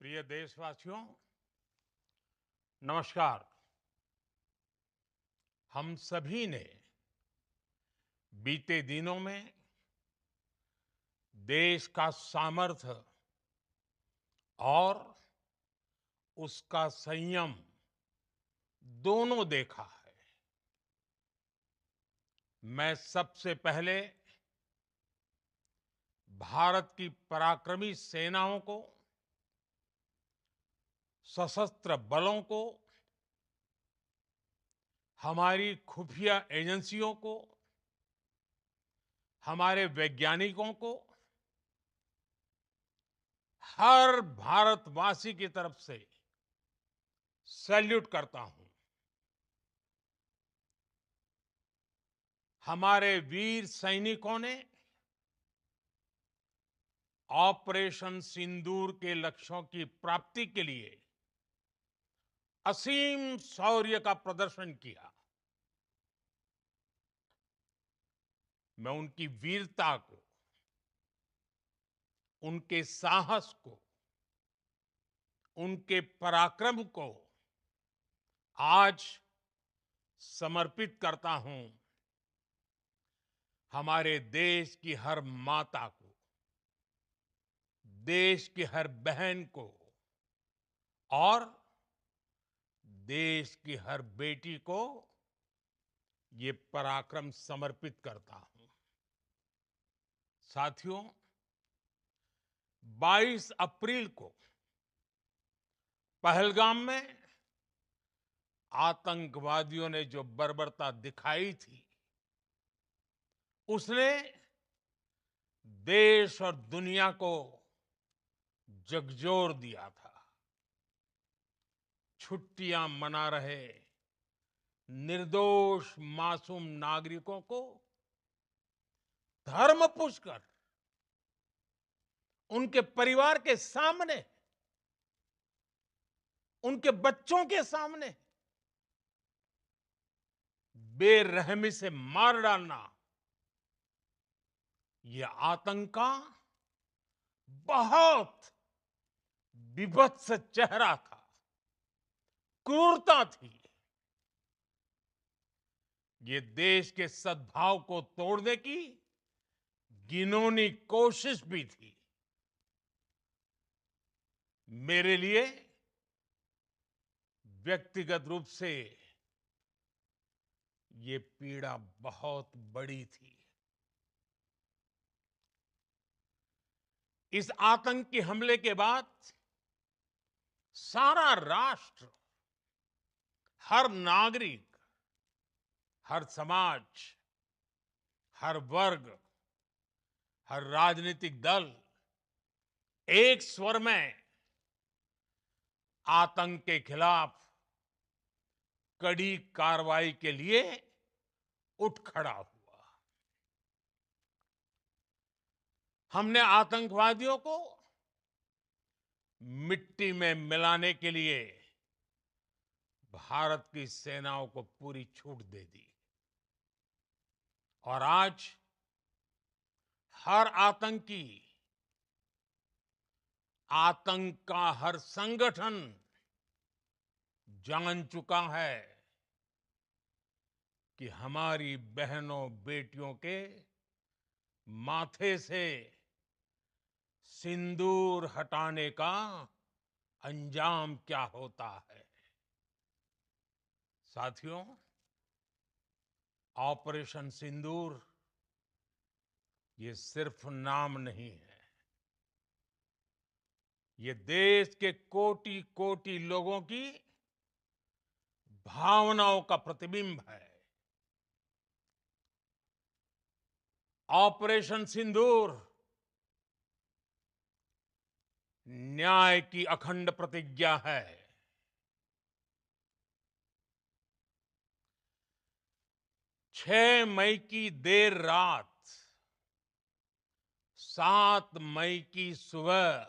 प्रिय देशवासियों, नमस्कार। हम सभी ने बीते दिनों में देश का सामर्थ्य और उसका संयम दोनों देखा है। मैं सबसे पहले भारत की पराक्रमी सेनाओं को, सशस्त्र बलों को, हमारी खुफिया एजेंसियों को, हमारे वैज्ञानिकों को, हर भारतवासी की तरफ से सैल्यूट करता हूं। हमारे वीर सैनिकों ने ऑपरेशन सिंदूर के लक्ष्यों की प्राप्ति के लिए असीम शौर्य का प्रदर्शन किया। मैं उनकी वीरता को, उनके साहस को, उनके पराक्रम को आज समर्पित करता हूं हमारे देश की हर माता को, देश की हर बहन को और देश की हर बेटी को ये पराक्रम समर्पित करता हूं। साथियों, 22 अप्रैल को पहलगाम में आतंकवादियों ने जो बर्बरता दिखाई थी, उसने देश और दुनिया को झकझोर दिया था। छुट्टियां मना रहे निर्दोष मासूम नागरिकों को धर्म पूछकर उनके परिवार के सामने, उनके बच्चों के सामने बेरहमी से मार डालना, यह आतंक का बहुत बीभत्स चेहरा था, क्रूरता थी। ये देश के सद्भाव को तोड़ने की घिनौनी कोशिश भी थी। मेरे लिए व्यक्तिगत रूप से ये पीड़ा बहुत बड़ी थी। इस आतंकी हमले के बाद सारा राष्ट्र, हर नागरिक, हर समाज, हर वर्ग, हर राजनीतिक दल एक स्वर में आतंक के खिलाफ कड़ी कार्रवाई के लिए उठ खड़ा हुआ। हमने आतंकवादियों को मिट्टी में मिलाने के लिए भारत की सेनाओं को पूरी छूट दे दी और आज हर आतंकी, आतंक का हर संगठन जान चुका है कि हमारी बहनों बेटियों के माथे से सिंदूर हटाने का अंजाम क्या होता है। साथियों, ऑपरेशन सिंदूर ये सिर्फ नाम नहीं है, ये देश के कोटि कोटि लोगों की भावनाओं का प्रतिबिंब है। ऑपरेशन सिंदूर न्याय की अखंड प्रतिज्ञा है। 6 मई की देर रात, 7 मई की सुबह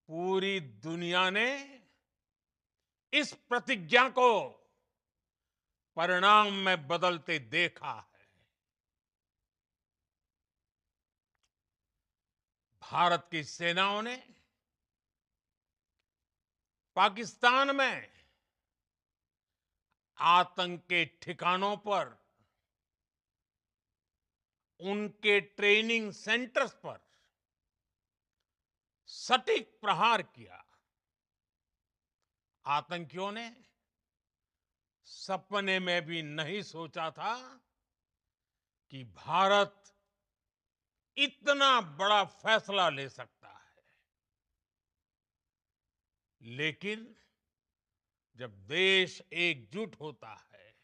पूरी दुनिया ने इस प्रतिज्ञा को परिणाम में बदलते देखा है। भारत की सेनाओं ने पाकिस्तान में आतंक के ठिकानों पर, उनके ट्रेनिंग सेंटर्स पर सटीक प्रहार किया। आतंकियों ने सपने में भी नहीं सोचा था कि भारत इतना बड़ा फैसला ले सकता है। लेकिन जब देश एकजुट होता है,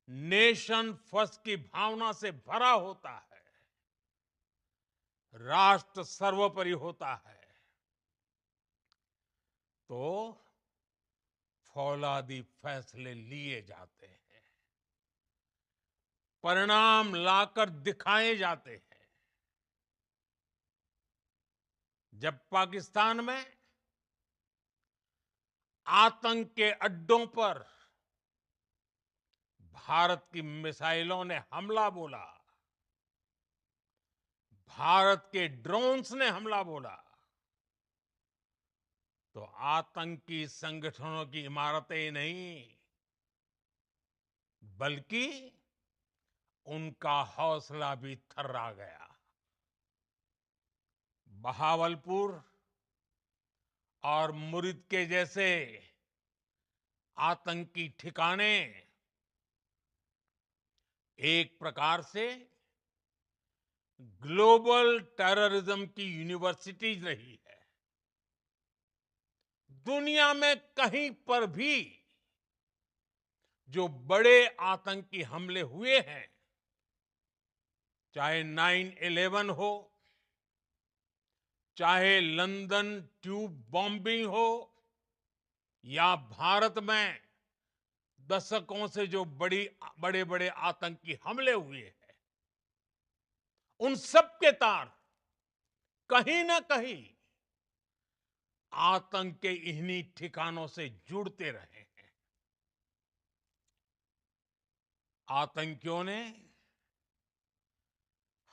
नेशन फर्स्ट की भावना से भरा होता है, राष्ट्र सर्वोपरि होता है, तो फौलादी फैसले लिए जाते हैं, परिणाम लाकर दिखाए जाते हैं। जब पाकिस्तान में आतंक के अड्डों पर भारत की मिसाइलों ने हमला बोला, भारत के ड्रोन्स ने हमला बोला, तो आतंकी संगठनों की इमारतें नहीं, बल्कि उनका हौसला भी थर्रा गया। बहावलपुर और मुरिद के जैसे आतंकी ठिकाने एक प्रकार से ग्लोबल टेररिज्म की यूनिवर्सिटीज रही है। दुनिया में कहीं पर भी जो बड़े आतंकी हमले हुए हैं, चाहे 9/11 हो, चाहे लंदन ट्यूब बॉम्बिंग हो, या भारत में दशकों से जो बड़े बड़े आतंकी हमले हुए हैं, उन सब के तार कहीं ना कहीं आतंक के इन्हीं ठिकानों से जुड़ते रहे हैं। आतंकियों ने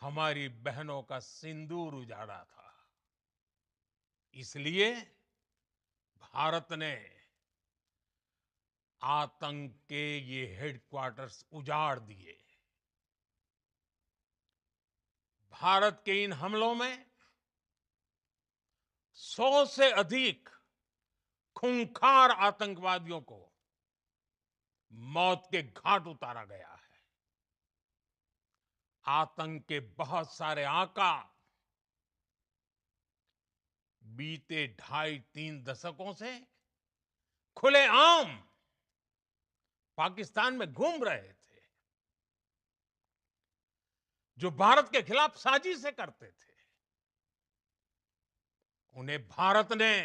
हमारी बहनों का सिंदूर उजाड़ा था, इसलिए भारत ने आतंक के ये हेडक्वार्टर्स उजाड़ दिए। भारत के इन हमलों में 100 से अधिक खूंखार आतंकवादियों को मौत के घाट उतारा गया है। आतंक के बहुत सारे आका बीते 2.5-3 दशकों से खुलेआम पाकिस्तान में घूम रहे थे, जो भारत के खिलाफ साजिशें करते थे। उन्हें भारत ने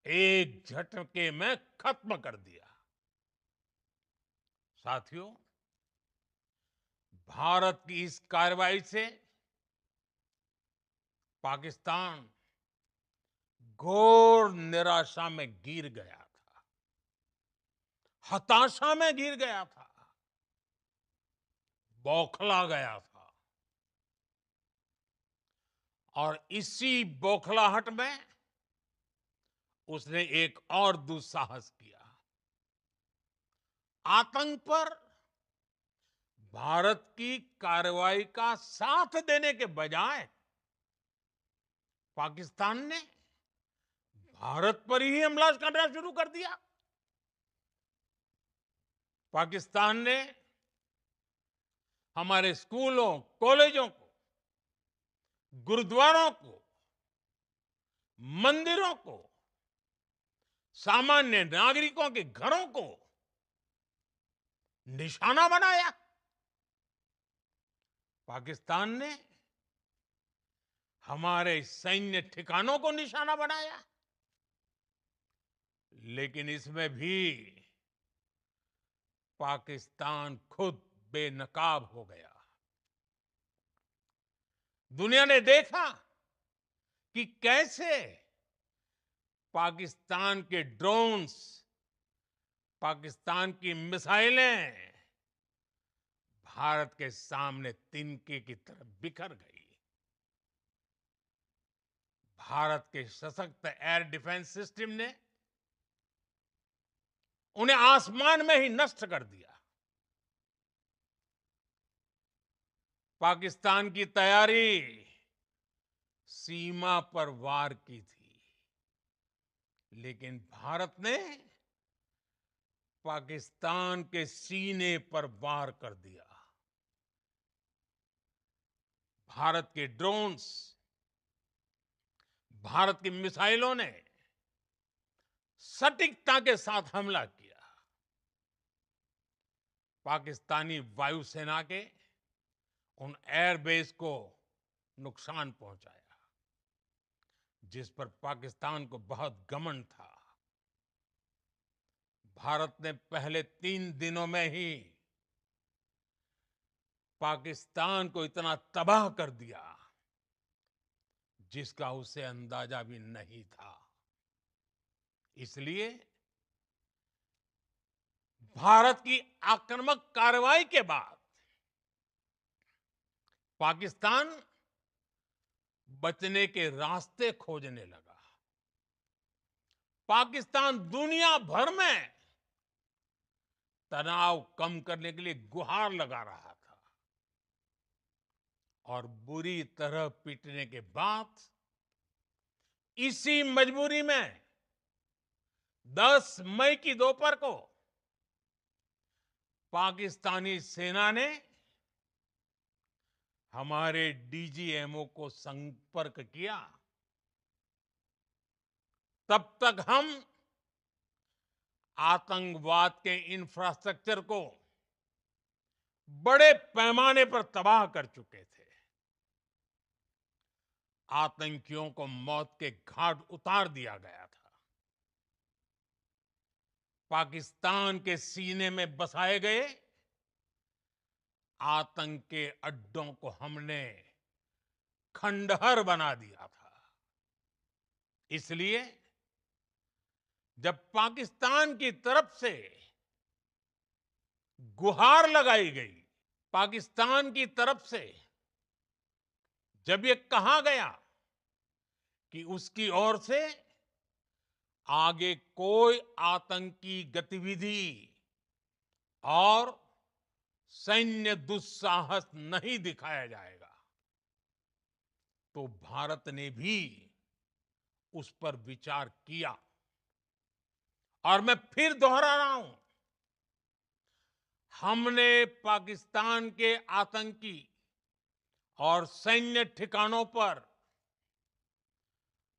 एक झटके में खत्म कर दिया। साथियों, भारत की इस कार्रवाई से पाकिस्तान घोर निराशा में गिर गया था, हताशा में गिर गया था, बौखला गया था। और इसी बौखलाहट में उसने एक और दुस्साहस किया। आतंक पर भारत की कार्रवाई का साथ देने के बजाय पाकिस्तान ने भारत पर ही हमला करना शुरू कर दिया। पाकिस्तान ने हमारे स्कूलों, कॉलेजों को, गुरुद्वारों को, मंदिरों को, सामान्य नागरिकों के घरों को निशाना बनाया। पाकिस्तान ने हमारे सैन्य ठिकानों को निशाना बनाया। लेकिन इसमें भी पाकिस्तान खुद बेनकाब हो गया। दुनिया ने देखा कि कैसे पाकिस्तान के ड्रोन्स, पाकिस्तान की मिसाइलें भारत के सामने तिनके की तरह बिखर गई। भारत के सशक्त एयर डिफेंस सिस्टम ने उन्हें आसमान में ही नष्ट कर दिया। पाकिस्तान की तैयारी सीमा पर वार की थी, लेकिन भारत ने पाकिस्तान के सीने पर वार कर दिया। भारत के ड्रोन्स, भारत की मिसाइलों ने सटीकता के साथ हमला किया। पाकिस्तानी वायुसेना के उन एयरबेस को नुकसान पहुंचाया, जिस पर पाकिस्तान को बहुत घमंड था। भारत ने पहले 3 दिनों में ही पाकिस्तान को इतना तबाह कर दिया, जिसका उसे अंदाजा भी नहीं था। इसलिए भारत की आक्रामक कार्रवाई के बाद पाकिस्तान बचने के रास्ते खोजने लगा। पाकिस्तान दुनिया भर में तनाव कम करने के लिए गुहार लगा रहा था, और बुरी तरह पीटने के बाद इसी मजबूरी में 10 मई की दोपहर को पाकिस्तानी सेना ने हमारे डीजीएमओ को संपर्क किया। तब तक हम आतंकवाद के इंफ्रास्ट्रक्चर को बड़े पैमाने पर तबाह कर चुके थे। आतंकियों को मौत के घाट उतार दिया गया था। पाकिस्तान के सीने में बसाए गए आतंक के अड्डों को हमने खंडहर बना दिया था। इसलिए जब पाकिस्तान की तरफ से गुहार लगाई गई, पाकिस्तान की तरफ से जब ये कहा गया कि उसकी ओर से आगे कोई आतंकी गतिविधि और सैन्य दुस्साहस नहीं दिखाया जाएगा, तो भारत ने भी उस पर विचार किया। और मैं फिर दोहरा रहा हूं, हमने पाकिस्तान के आतंकी और सैन्य ठिकानों पर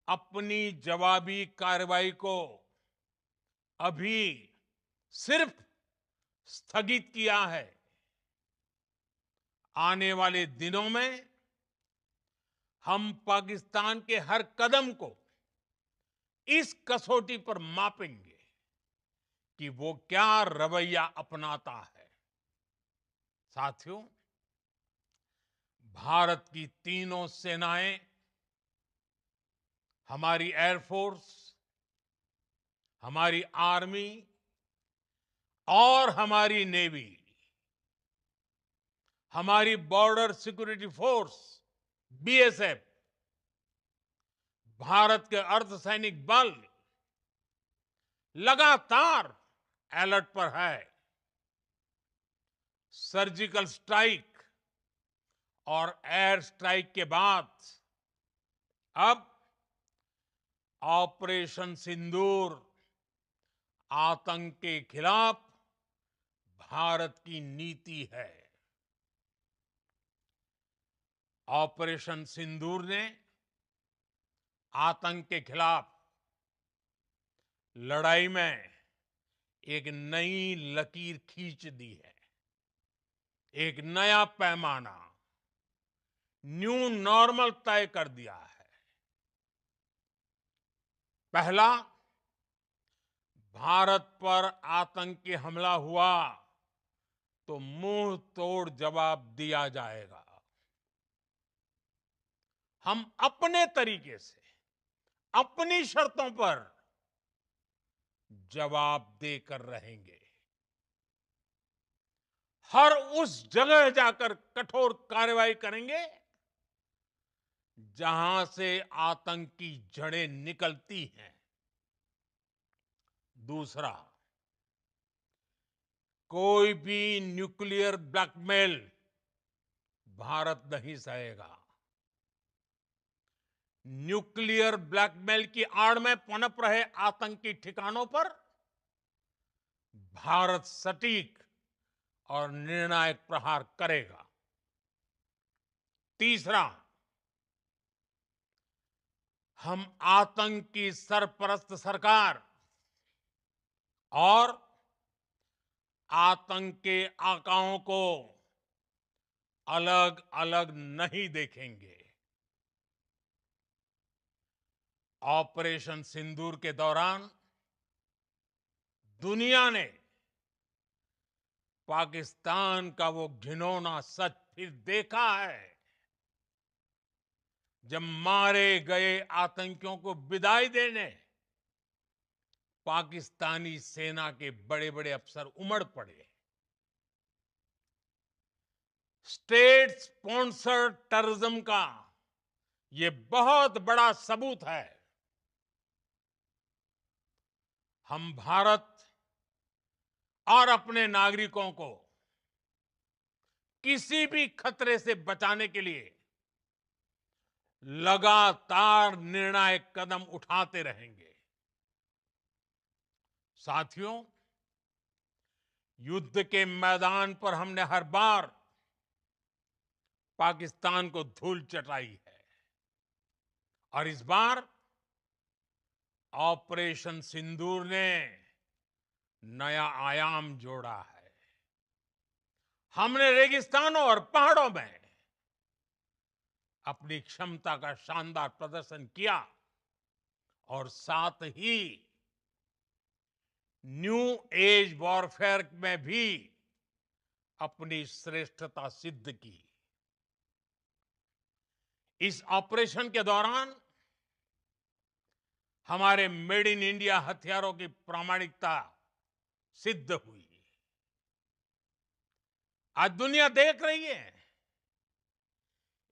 अपनी जवाबी कार्रवाई को अभी सिर्फ स्थगित किया है। आने वाले दिनों में हम पाकिस्तान के हर कदम को इस कसौटी पर मापेंगे कि वो क्या रवैया अपनाता है। साथियों, भारत की तीनों सेनाएं, हमारी एयरफोर्स, हमारी आर्मी और हमारी नेवी, हमारी border security force BSF, Bharat के अर्धसैनिक बल लगातार अलर्ट पर है। सर्जिकल स्ट्राइक और एयर स्ट्राइक के बाद अब ऑपरेशन सिंदूर आतंक के खिलाफ भारत की नीति है। ऑपरेशन सिंदूर ने आतंक के खिलाफ लड़ाई में एक नई लकीर खींच दी है, एक नया पैमाना, न्यू नॉर्मल तय कर दिया है। पहला, भारत पर आतंकी हमला हुआ तो मुंह तोड़ जवाब दिया जाएगा। हम अपने तरीके से, अपनी शर्तों पर जवाब देकर रहेंगे। हर उस जगह जाकर कठोर कार्रवाई करेंगे जहां से आतंक की जड़ें निकलती हैं। दूसरा, कोई भी न्यूक्लियर ब्लैकमेल भारत नहीं सहेगा। न्यूक्लियर ब्लैकमेल की आड़ में पनप रहे आतंकी ठिकानों पर भारत सटीक और निर्णायक प्रहार करेगा। तीसरा, हम आतंक की सरपरस्त सरकार और आतंक के आकाओं को अलग अलग नहीं देखेंगे। ऑपरेशन सिंदूर के दौरान दुनिया ने पाकिस्तान का वो घिनौना सच फिर देखा है, जब मारे गए आतंकियों को विदाई देने पाकिस्तानी सेना के बड़े बड़े अफसर उमड़ पड़े। स्टेट स्पॉन्सर्ड टेररिज्म का ये बहुत बड़ा सबूत है। हम भारत और अपने नागरिकों को किसी भी खतरे से बचाने के लिए लगातार निर्णायक कदम उठाते रहेंगे। साथियों, युद्ध के मैदान पर हमने हर बार पाकिस्तान को धूल चटाई है और इस बार ऑपरेशन सिंदूर ने नया आयाम जोड़ा है। हमने रेगिस्तानों और पहाड़ों में अपनी क्षमता का शानदार प्रदर्शन किया और साथ ही न्यू एज वॉरफेयर में भी अपनी श्रेष्ठता सिद्ध की। इस ऑपरेशन के दौरान हमारे मेड इन इंडिया हथियारों की प्रामाणिकता सिद्ध हुई। आज दुनिया देख रही है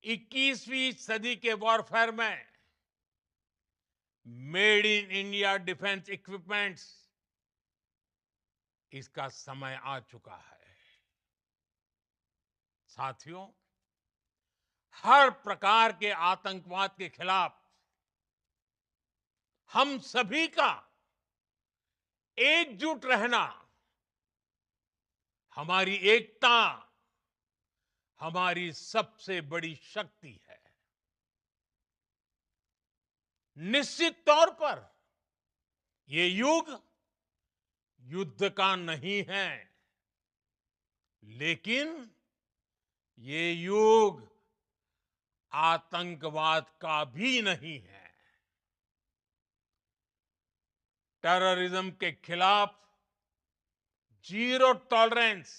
21वीं सदी के वॉरफेयर में made in India defence equipments, इसका समय आ चुका है। साथियों, हर प्रकार के आतंकवाद के खिलाफ हम सभी का एकजुट रहना हमारी एकता, हमारी सबसे बड़ी शक्ति है। निश्चित तौर पर ये युग युद्ध का नहीं है, लेकिन ये युग आतंकवाद का भी नहीं है। टेररिज्म के खिलाफ जीरो टॉलरेंस,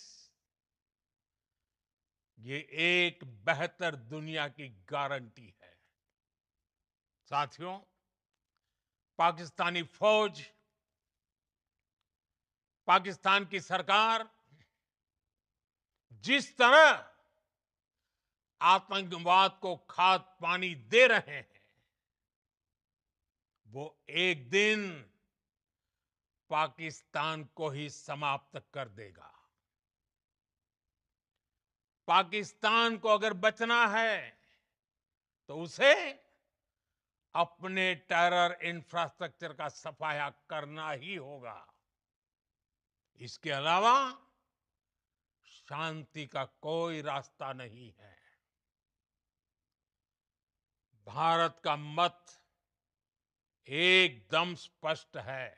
ये एक बेहतर दुनिया की गारंटी है। साथियों, पाकिस्तानी फौज, पाकिस्तान की सरकार जिस तरह आतंकवाद को खाद पानी दे रहे हैं, वो एक दिन पाकिस्तान को ही समाप्त कर देगा। पाकिस्तान को अगर बचना है तो उसे अपने टेरर इंफ्रास्ट्रक्चर का सफाया करना ही होगा। इसके अलावा शांति का कोई रास्ता नहीं है। भारत का मत एकदम स्पष्ट है।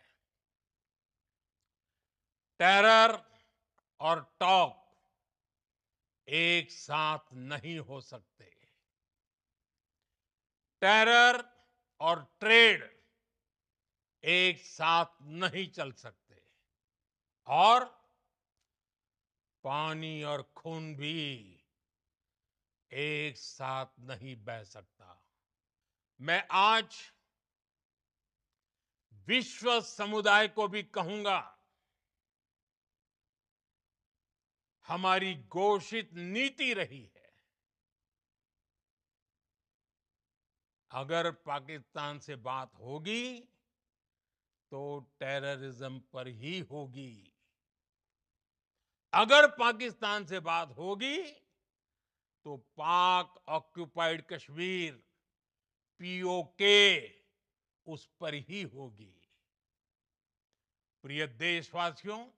टेरर और टॉक एक साथ नहीं हो सकते। टेरर और ट्रेड एक साथ नहीं चल सकते और पानी और खून भी एक साथ नहीं बह सकता। मैं आज विश्व समुदाय को भी कहूंगा, हमारी घोषित नीति रही है अगर पाकिस्तान से बात होगी तो टेररिज्म पर ही होगी। अगर पाकिस्तान से बात होगी तो पाक ऑक्युपाइड कश्मीर पीओके उस पर ही होगी। प्रिय देशवासियों,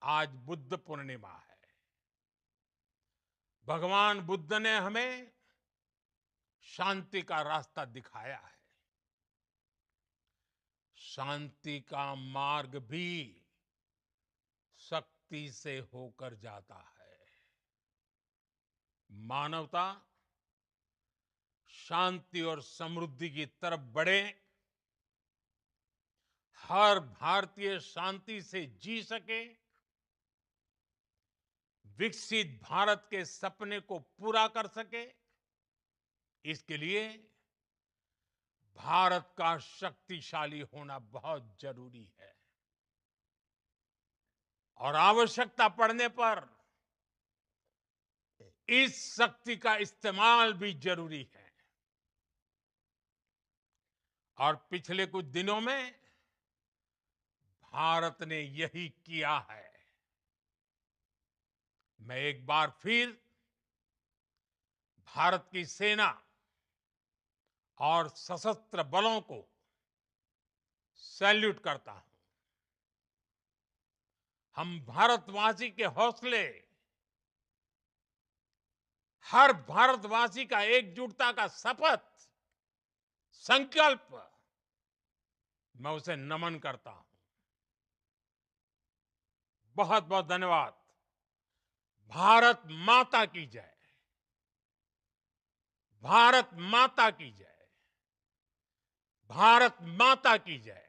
आज बुद्ध पूर्णिमा है। भगवान बुद्ध ने हमें शांति का रास्ता दिखाया है। शांति का मार्ग भी शक्ति से होकर जाता है। मानवता शांति और समृद्धि की तरफ बढ़े, हर भारतीय शांति से जी सके, विकसित भारत के सपने को पूरा कर सके, इसके लिए भारत का शक्तिशाली होना बहुत जरूरी है। और आवश्यकता पड़ने पर इस शक्ति का इस्तेमाल भी जरूरी है। और पिछले कुछ दिनों में भारत ने यही किया है। मैं एक बार फिर भारत की सेना और सशस्त्र बलों को सैल्यूट करता हूं। हम भारतवासी के हौसले, हर भारतवासी का एकजुटता का शपथ, संकल्प, मैं उसे नमन करता हूं। बहुत बहुत धन्यवाद। भारत माता की जय। भारत माता की जय। भारत माता की जय।